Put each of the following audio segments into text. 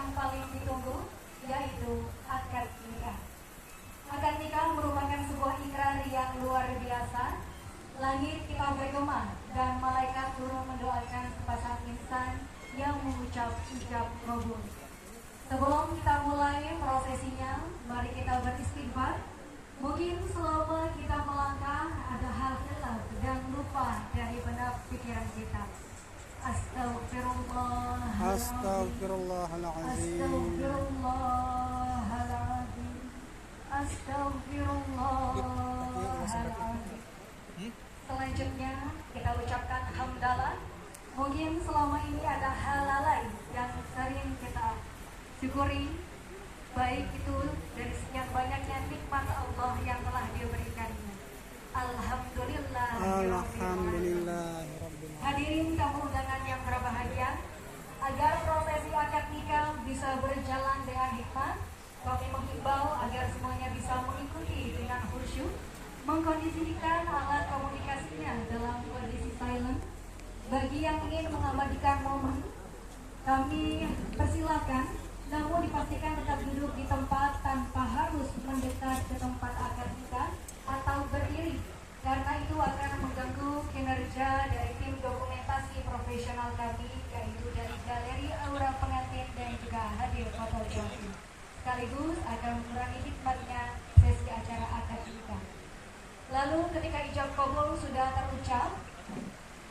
yang paling ditunggu, yaitu akad nikah. Akad nikah merupakan sebuah ikrar yang luar biasa. Langit kita bergema dan malaikat turun mendoakan sepasang insan yang mengucap ijab kabul. Sebelum kita mulai prosesinya, mari kita beristighfar. Mungkin selama kita melangkah ada hal hilaf dan lupa dari benak pikiran kita. Astagfirullahaladzim. Selanjutnya kita ucapkan hamdalah. Mungkin selama ini ada hal lalai yang sering kita syukuri, baik itu dari sekian banyaknya nikmat Allah yang telah diberikannya. Alhamdulillah. Hadirin tamu undangan yang berbahagia, agar prosesi akad nikah bisa berjalan dengan hikmat, kami menghimbau agar semuanya bisa mengikuti dengan khusyuk, mengkondisikan alat komunikasinya dalam kondisi silent. Bagi yang ingin mengabadikan momen, kami persilakan, namun dipastikan tetap duduk di tempat tanpa harus mendekat ke tempat akad nikah atau berdiri, karena itu akan mengganggu kinerja dari tim dokumentasi profesional kami, yaitu dari galeri aura pengantin dan juga hadir fotografi, sekaligus akan mengurangi hikmatnya sesi acara akad nikah. Lalu ketika ijab kabul sudah terucap,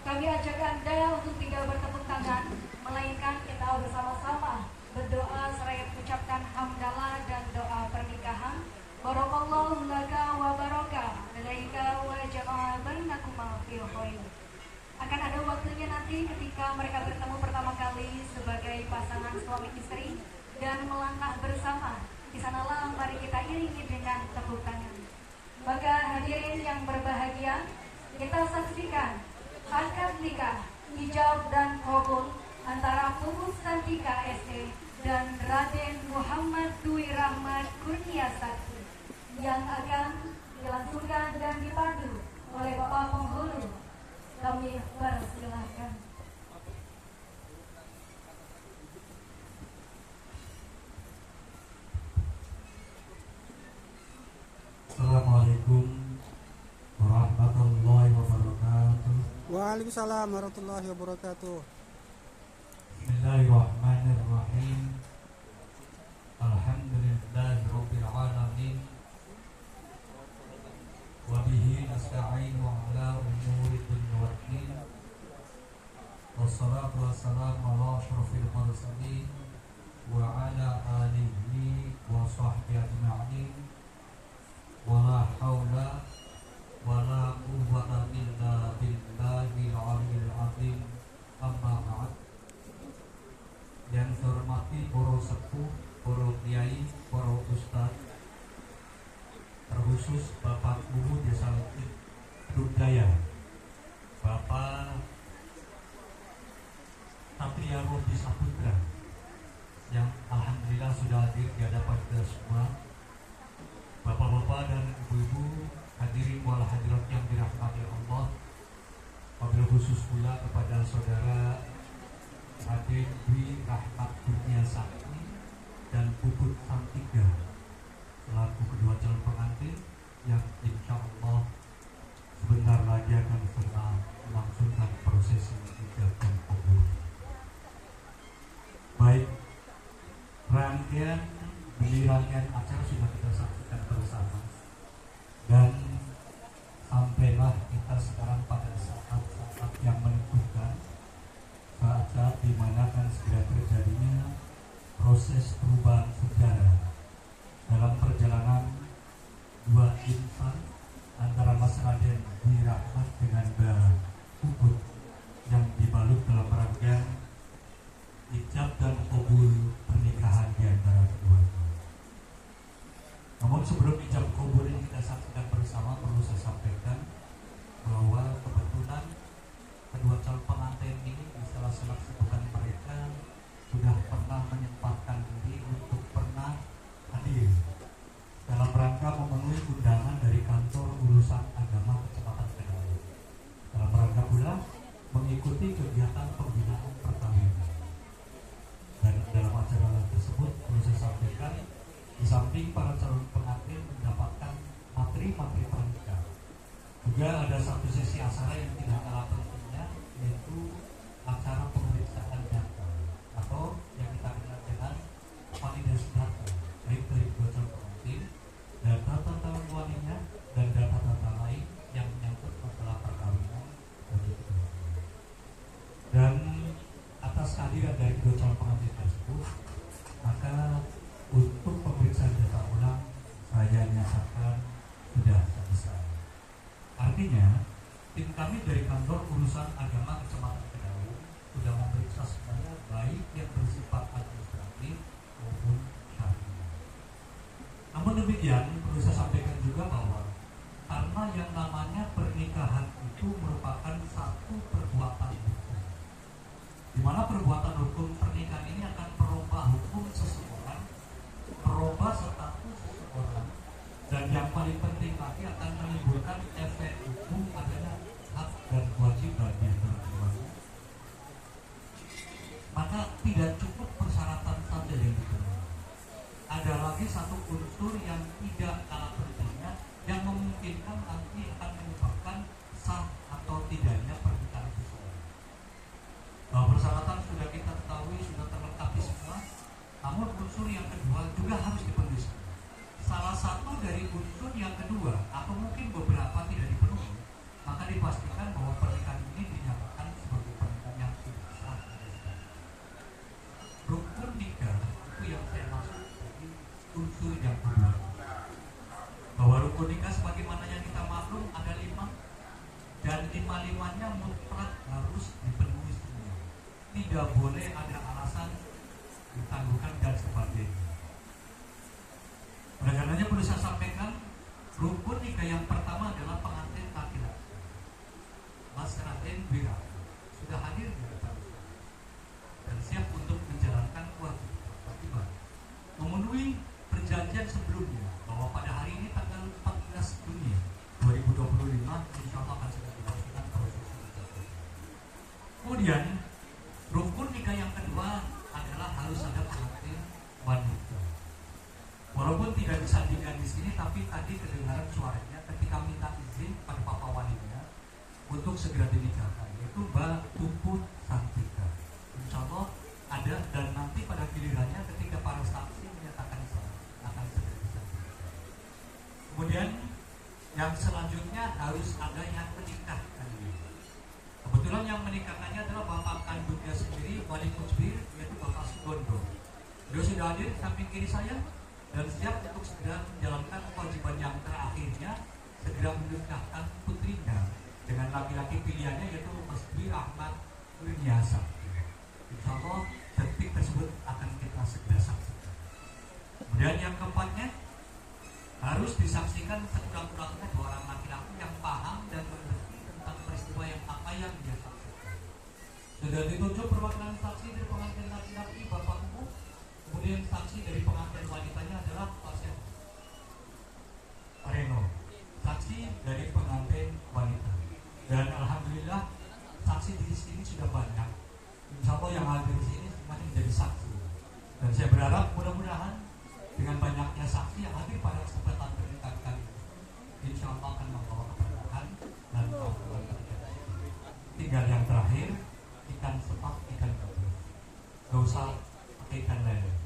kami ajak Anda untuk tidak bertepuk tangan, melainkan kita bersama-sama berdoa seraya mengucapkan hamdalah dan doa pernikahan. Barakallahu laka wa baraka alaika wa jama'a bainakuma fil khair. Akan ada waktunya nanti ketika mereka bertemu pertama kali sebagai pasangan suami istri dan melangkah bersama. Di sanalah mari kita iringi dengan tepuk tangan. Maka hadirin yang berbahagia, kita saksikan akad nikah, ijab dan kabul antara Puput Santika SE dan Raden Muhammad Dwi Rahmat Kurnia Sakti yang akan dilangsungkan dan dipandu oleh Bapak Penghulu. Kami persilahkan. Assalamualaikum warahmatullahi wabarakatuh. Waalaikumsalam warahmatullahi wabarakatuh. Bismillahirrahmanirrahim. Alhamdulillahirabbil alamin. Wa bihi nasta'inu ala umuri dunya waddin. Wassalatu wassalamu ala asyrofil mursalin wa ala alihi wa sahbihi ajma'in. Wala haula wala quwwata illa billahil aliyyil azim. Amma ba'd. Yang saya hormati para sepuh, para kiai, para ustaz, terkhusus Bapak Guru Desa Dudaya, Bapak Satria Rodi Saputra, yang alhamdulillah sudah hadir di hadapan kita semua. Bapak-bapak dan ibu-ibu, hadirin wal hadirat yang dirahmati Allah. Wabil khusus pula kepada saudara Raden Dwi Rahmat Kurnia Sakti dan Puput Santika selaku kedua calon pengantin yang insya Allah sebentar lagi akan sedang melangsungkan prosesi ijab dan kabul. Baik, rangkaian acara sudah kita saksikan bersama, dan sampailah kita sekarang pada saat-saat yang menentukan, saat-saat di mana akan segera terjadinya proses perubahan sejarah dalam perjalanan dua insan antara Mas Raden Dwi Rahmat dengan Mbak Puput yang dibalut dalam rangkaian ijab dan kabul pernikahan di antara keduanya. Namun sebelum ijab kabul ini kita saksikan bersama, perlu saya sampaikan bahwa kebetulan kedua calon pengantin ini di salah-salah kesibukan mereka sudah pernah menyempatkan diri untuk pernah hadir dalam rangka memenuhi undangan dari kantor urusan agama Kecamatan Kendal dalam rangka pula mengikuti kegiatan pembinaan perkawinan. Dan dalam acara tersebut juga ada satu sesi acara yang tidak kalah pentingnya, yaitu acara pemeriksaan data atau yang kita kenal dengan validasi data, baik dari kedua calon pengantin, data tentang walinya, dan data-data lain yang menyangkut masalah perkawinan bagi kedua. Dan atas kehadiran dari kedua calon pengantin tersebut, maka untuk pemeriksaan data ulang saya nyatakan sudah selesai. Artinya, tim kami dari kantor urusan agama Kecamatan Kedaung sudah memeriksa semuanya, baik yang bersifat administratif maupun syar'i. Namun demikian, perlu saya sampaikan juga bahwa karena yang namanya pernikahan itu merupakan satu perbuatan hukum, di mana perbuatan hukum pernikahan ini akan merubah hukum seseorang, merubah status seseorang, dan yang paling penting lagi akan menimbulkan efek hukum adanya hak dan kewajiban yang berkeluarga. Maka tidak cukup persyaratan saja yang dipenuhi. Ada lagi satu unsur yang tidak kalah pentingnya, yang memungkinkan nanti akan menyebabkan sah atau tidaknya pernikahan seseorang. Bahwa persyaratan sudah kita ketahui, sudah terlengkapi semua, namun unsur yang kedua juga harus dipenuhi. Salah satu dari unsur yang kedua atau mungkin beberapa tidak dipenuhi, maka dipastikan bahwa pernikahan ini dinyatakan sebagai pernikahan yang tidak sah. Rukun nikah itu yang saya maksud dari unsur yang kedua. Bahwa rukun nikah sebagaimana yang kita maklum ada 5, dan 5-5-nya mutlak harus dipenuhi semua. Tidak boleh ada alasan ditangguhkan dan sebagainya. Oleh karenanya perlu saya sampaikan, rukun nikah yang pertama adalah pengantin laki-laki, mas pengantin wira, sudah hadir di depan dan siap untuk menjalankan kewajiban, memenuhi perjanjian sebelumnya bahwa pada hari ini tanggal 14 Juni 2025 insya Allah akan segera dilaksanakan proses ini. Kemudian rukun nikah yang kedua adalah harus ada pengantin wanita. Walaupun tidak disandingkan di sini, tapi tadi kedengaran suaranya ketika minta izin pada papa walinya untuk segera dinikahkan, yaitu Mbak Puput Santika. Insya Allah ada, dan nanti pada gilirannya ketika para saksi menyatakan sah akan segera disampaikan. Kemudian yang selanjutnya harus ada yang menikahkan. Kebetulan yang menikahkannya adalah bapak kandungnya sendiri, wali mujbir, yaitu Bapak Sugondo. Beliau sudah hadir di samping kiri saya dan siap untuk segera menjalankan kewajiban yang terakhirnya, segera menikahkan putrinya dengan laki-laki pilihannya, yaitu Mas Dwi Ahmad Kurniasa. Insya Allah detik tersebut akan kita segera saksikan. Kemudian yang keempatnya harus disaksikan sekurang-kurangnya 2 orang laki-laki yang paham dan mengerti tentang peristiwa yang apa yang dia saksikan. Sudah ditunjuk perwakilan saksi dari pengantin laki-laki Bapak Ibu. Kemudian saksi dari pengantin wanitanya adalah Pasien Reno, saksi dari pengantin wanita. Dan alhamdulillah saksi di sini sudah banyak. Insya Allah yang hadir di sini semuanya menjadi saksi. Dan saya berharap mudah-mudahan dengan banyaknya saksi yang hadir pada kesempatan pernikahan kali ini, insya Allah akan membawa keberkahan dan kemakmuran terjadi. Tinggal yang terakhir, ikan sepak, ikan gabus. Gak usah pakai ikan lele.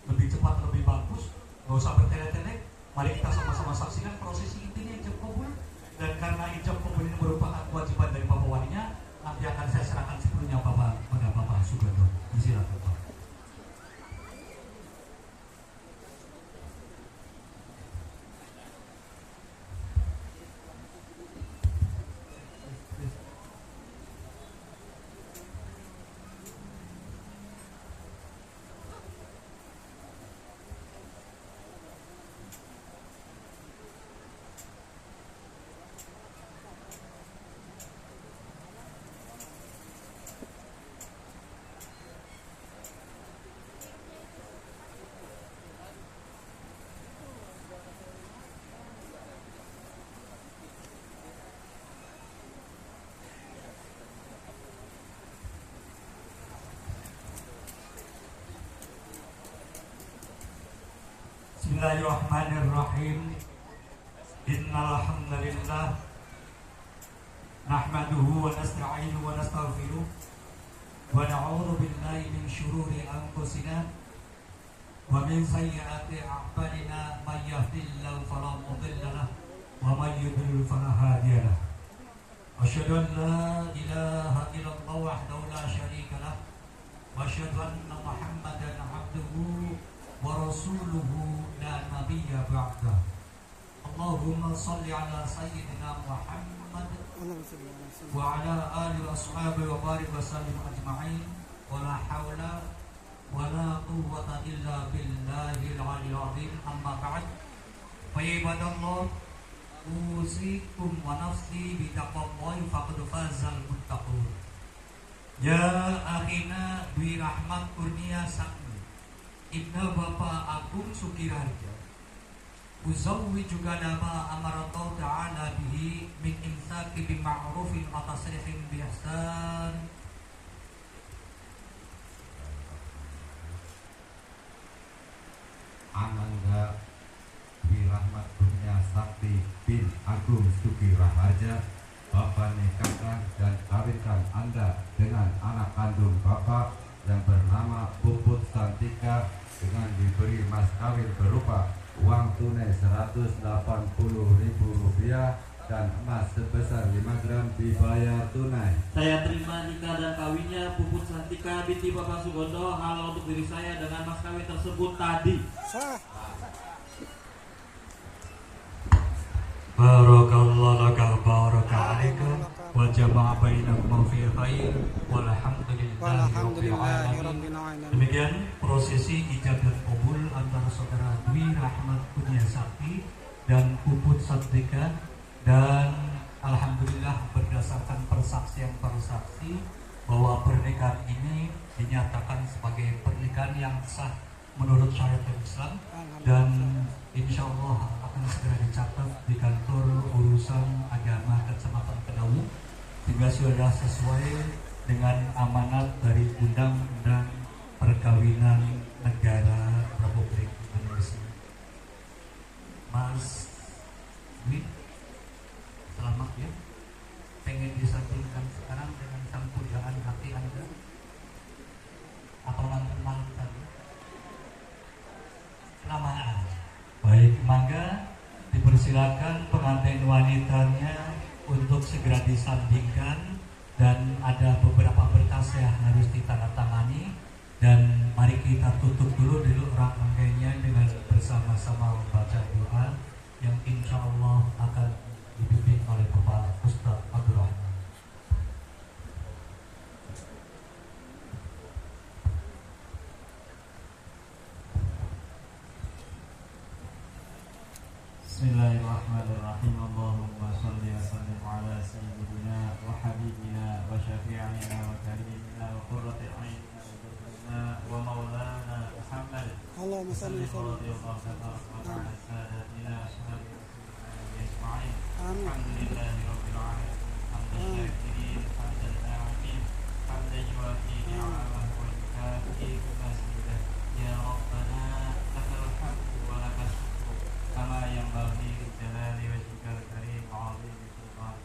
Lebih cepat, lebih bagus, gak usah bertele-tele. Mari kita sama-sama saksikan prosesi intinya ijab kabul. Dan karena ijab kabul ini merupakan kewajiban dari bapak walinya, nanti akan saya serahkan sepenuhnya pada Bapak Sugondo. Silakan Pak. Bismillahirrahmanirrahim. Innal hamdalillah nahmaduhu wa nasta'inuhu wa nastaghfiruh wa na'udzu billahi min syururi anfusina wa min sayyiati a'malina may yahdihillahu fala mudilla lahu wa may yudlil fala hadiya lahu. Asyhadu an la ilaha illallah wahdahu la syarika lahu wa asyhadu anna Muhammadan abduhu wa rasuluhu la nabiyya ba'dahu. Allahumma shalli ala sayyidina Muhammad wa ala alihi wa ashabihi wa barik wa sallim ajma'in wa la hawla wa la quwwata illa billahil aliyyil azim. Amma ba'd. Fa ya ibadallah, usikum wa nafsi bi taqwallahi faqad fazal muttaqun. Ya akhina Dwi Rahmat Kurnia Sakti, Ibnu Bapak Agung Sukirarja, Uzawwi juga nama amarallahu ta'ala bihi min imsaki bima'rufin wa tasrihim bi ihsan. Ananda Dwi Rahmat Kurnia Sakti bin Agung Sukirarja, Bapak nikahkan dan kawinkan Anda dengan anak kandung Bapak yang bernama Puput Santika dengan diberi mas kawin berupa uang tunai Rp180.000 dan emas sebesar 5 gram dibayar tunai. Saya terima nikah dan kawinnya Puput Santika binti Bapak Sugondo halal untuk diri saya dengan mas kawin tersebut tadi. Sah. Barakallahu laka baraka alaika wa jama'a bainakum fi khair walhamdulillahi rabbil alamin. Demikian prosesi ijab dan qabul antara saudara Dwi Rahmat Kurnia Sakti dan Puput Santika, dan alhamdulillah berdasarkan persaksian bahwa pernikahan ini dinyatakan sebagai pernikahan yang sah menurut syariat Islam, dan insya Allah akan segera dicatat di kantor urusan agama Kecamatan Kedawu sehingga sudah sesuai dengan amanat dari Undang-Undang Perkawinan Negara Republik Indonesia. Mas Dwi, selamat ya. Pengen disatukan sekarang dengan sang pujaan hati Anda atau mantan saja? Kelamaan. Baik, maka dipersilakan pengantin wanitanya untuk segera disandingkan, dan ada beberapa berkas yang harus ditandatangani, dan mari kita tutup dulu rangkaiannya dengan bersama-sama membaca doa yang insya Allah akan dipimpin oleh Bapak Ustaz Abdul Rahman. Bismillahirrahmanirrahim. Allahumma shalli wa sallim ala sayyidina wa habibina wa syafi'ina wa karimina wa qurrati a'yunina wa dhurrina wa maulana Muhammad. Allahumma salli wa sallim. ala sayyidina ashabi ajma'in. Amin. Alhamdulillahi rabbil alamin. Hamdan syakirin, hamdan na'im, hamdan yuwafi ni'amah wa yukafi masidah. Ya Rabbana lakal hamdu wa lakal syukru kama yanbaghi lijalali wajhikal karim wa 'azimi sultanik.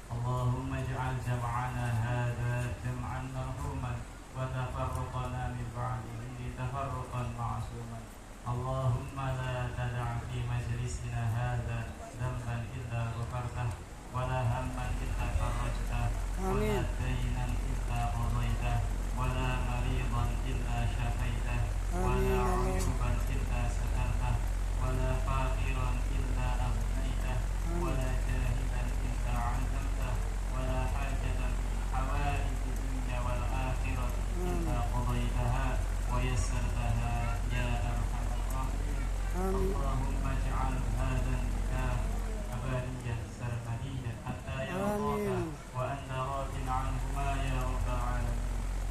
Allahumma ij'al jam'ana hadha jam'an marhuman wa tafarruqana min ba'dihi tafarruqan ma'suman. Allahumma la tad'a fi majlisina hadha dhanban illa ghafartah wa la hamman illa farajtah wa la daynan illa qadaitah wa la maridan illa shafaitah wa la 'ayuban illa satartah wa la faqiran illa aghnaytah wa la jahilan illa 'allamtah wa la hajatan min hawaiji dunya wal akhirah illa qadaitaha wa yassartaha ya arhamar rahimin. Allahumma ij'al hadha nikah abadiyan sarmadiyan hatta yarḍaka wa anta radin 'anhuma ya rabbal 'alamin.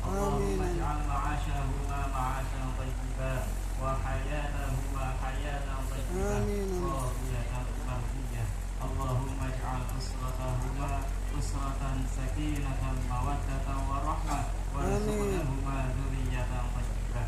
Allahumma ij'al ma'ashahuma ma'ashan thayyiban wa hayatahuma hayatan thayyibah radiyatan mardiyah. Allahumma ij'al usratahuma usratan sakinatan mawaddatan wa rahmah wa rizqnahuma dzurriyyatan thayyibah.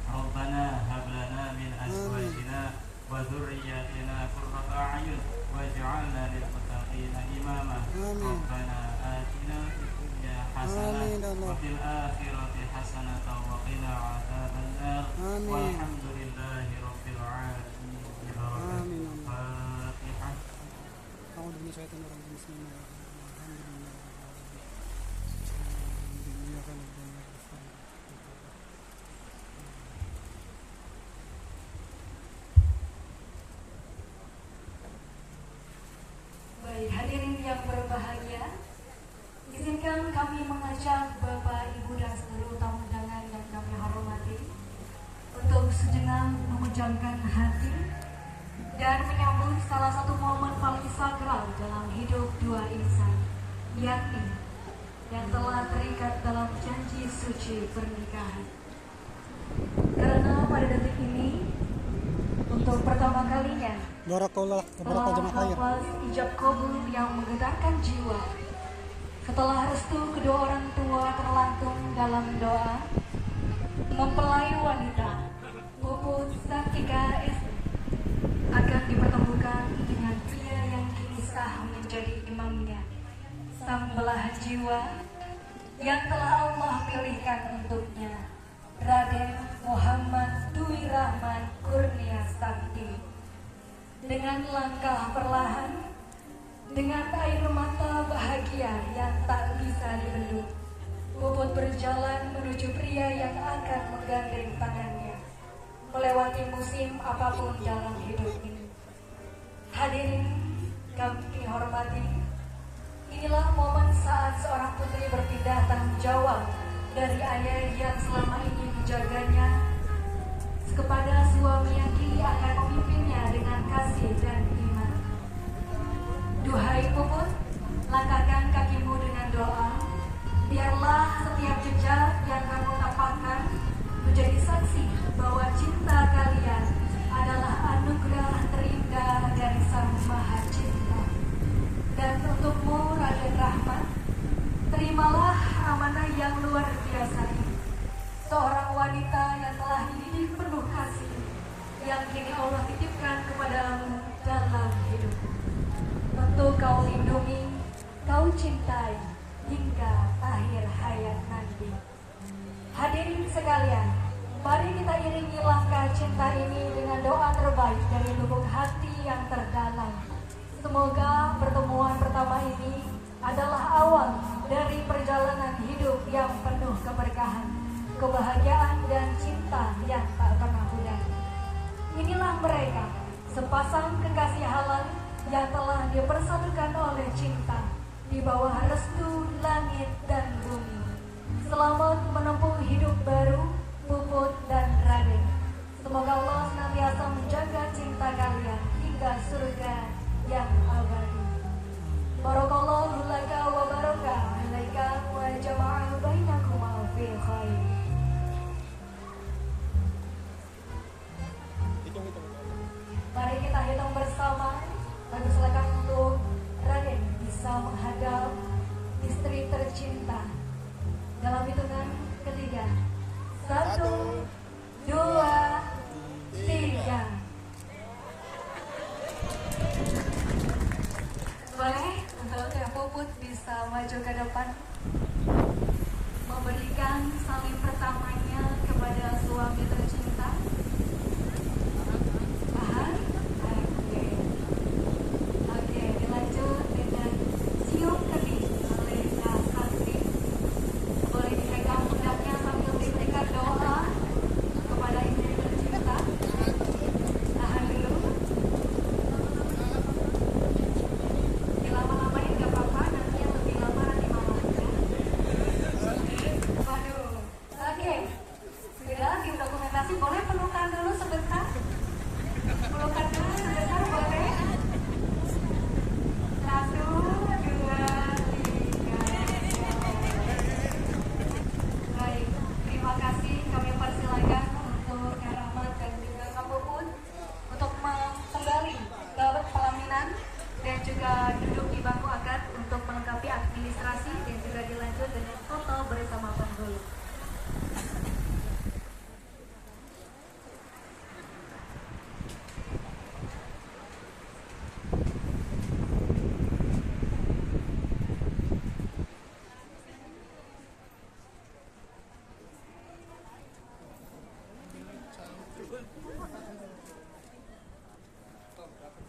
Rabbana hab lana min azwajina wa dhurriyyatina qurrata a'yun waj'alna lil muttaqina imama. آمين. ربنا آتنا في الدنيا حسنة آمين يا الله. وفي الآخرة حسنة وقنا عذاب النار آمين. والحمد لله رب العالمين. آمين. الفاتحة. أعوذ بالله من الشيطان الرجيم. بسم الله الرحمن الرحيم. إياك نعبد وإياك نستعين. Baik, hadirin yang berbahagia, izinkan kami mengajak Bapak, Ibu, dan seluruh tamu undangan yang kami hormati untuk sejenak memejamkan hati dan menyambut salah satu momen paling sakral dalam hidup dua insan, yakni yang telah terikat dalam janji suci pernikahan. Karena pada detik ini, untuk pertama kalinya, Barakallah kepada telah jemaah kalian. lafaz ijab kabul yang menggetarkan jiwa. Setelah restu kedua orang tua terlantung dalam doa, mempelai wanita Puput Satika S akan dipertemukan dengan pria yang kini sah menjadi imamnya, sang belahan jiwa yang telah Allah pilihkan untuknya, Raden Muhammad Dwi Rahman Kurnia Sakti. Dengan langkah perlahan, dengan air mata bahagia yang tak bisa dibendung, Puput berjalan menuju pria yang akan menggandeng tangannya, melewati musim apapun dalam hidup ini. Hadirin kami hormati, inilah momen saat seorang putri berpindah tanggung jawab dari ayah yang selama ini menjaganya kepada suami yang kini akan memimpinnya dengan kasih dan iman. Duhai Puput, langkahkan kakimu dengan doa. Biarlah setiap jejak yang kamu tapakkan menjadi saksi bahwa cinta kalian adalah anugerah terindah dari Sang Maha Cinta. Dan untukmu, Raden Rahmat, terimalah amanah yang luar biasa ini. Seorang wanita yang telah dididik penuh kasih, yang kini Allah titipkan kepadamu dalam hidupmu. Tentu kau lindungi, kau cintai hingga akhir hayat nanti. Hadirin sekalian, mari kita iringi langkah cinta ini dengan doa terbaik dari lubuk hati yang terdalam. Semoga pertemuan pertama ini adalah awal dari perjalanan hidup yang penuh keberkahan, kebahagiaan dan cinta yang tak pernah pudar. Inilah mereka, sepasang kekasih halal yang telah dipersatukan oleh cinta di bawah restu langit dan bumi. Selamat menempuh hidup baru, Puput dan Raden. Semoga Allah senantiasa menjaga cinta kalian hingga surga yang abadi. Barakallahu laka wa baraka alaika wa jama'a bainakuma fi khair. Mari kita hitung bersama. Kami silakan untuk Raden bisa menghadap istri tercinta dalam hitungan ketiga. 1, 2, 3. Boleh untuk yang Puput bisa maju ke depan, memberikan salim pertamanya kepada suami tercinta. Oke, dilanjut dengan cium kening oleh Kak Sakti. Boleh dipegang pundaknya sambil diberikan doa kepada istri tercinta. Tahan dulu. Dilama-lamain gak apa-apa, nanti yang lebih lama nanti malah ya. Waduh, oke. Sudah didokumentasi, boleh pelukan dulu sebentar. Pelukan dulu sebentar boleh. 1, 2, 3. Baik, terima kasih. Kami persilakan untuk Kak Rahmat dan juga Kak Puput untuk kembali ke pelaminan dan juga duduk di bangku akad untuk melengkapi administrasi dan juga dilanjut dengan foto bersama penghulu. Stop, dapat.